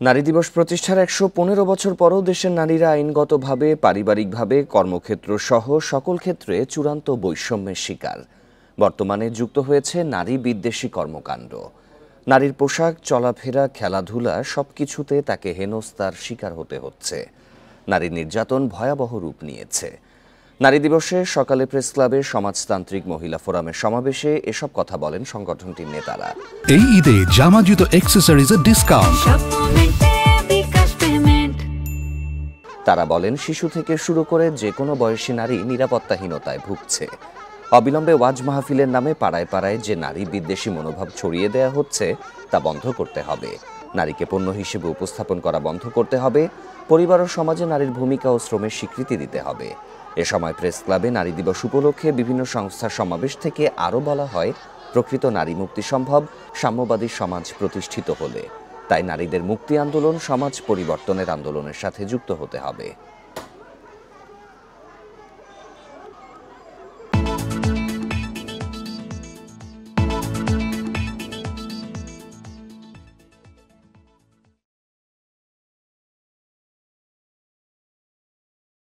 নারী দিবস প্রতিষ্ঠার ১১৫ বছর পরও দেশের নারীরা আইনগতভাবে, পারিবারিকভাবে, কর্মক্ষেত্র সহ সকল ক্ষেত্রে চূড়ান্ত বৈষম্যের শিকার। বর্তমানে যুক্ত হয়েছে নারী বিদ্বেষী কর্মকাণ্ড। নারীর পোশাক, চলাফেরা, খেলাধুলা সবকিছুতে তাকে হেনস্থার শিকার হতে হচ্ছে। নারী নির্যাতন ভয়াবহ রূপ নিয়েছে। নারী দিবসে সকালে প্রেস ক্লাবে সমাজতান্ত্রিক মহিলা ফোরামের সমাবেশে এসব কথা বলেন সংগঠনটির নেতারা। এই ঈদে জামা জুতো অ্যাক্সেসরিজের ডিসকাউন্ট। তারা বলেন, শিশু থেকে শুরু করে যে কোনো বয়সী নারী নিরাপত্তাহীনতায় ভুগছে। অবিলম্বে ওয়াজ মাহফিলের নামে পাড়ায় পাড়ায় যে নারী বিদ্বেষী মনোভাব ছড়িয়ে দেয়া হচ্ছে তা বন্ধ করতে হবে। নারীকে পণ্য হিসেবে উপস্থাপন করা বন্ধ করতে হবে। পরিবার ও সমাজে নারীর ভূমিকা ও শ্রমের স্বীকৃতি দিতে হবে। এ সময় প্রেস ক্লাবে নারী দিবস উপলক্ষে বিভিন্ন সংস্থার সমাবেশ থেকে আরও বলা হয়, প্রকৃত নারী মুক্তি সম্ভব সাম্যবাদী সমাজ প্রতিষ্ঠিত হলে। তাই নারীদের মুক্তি আন্দোলন সমাজ পরিবর্তনের আন্দোলনের সাথে যুক্ত হতে হবে।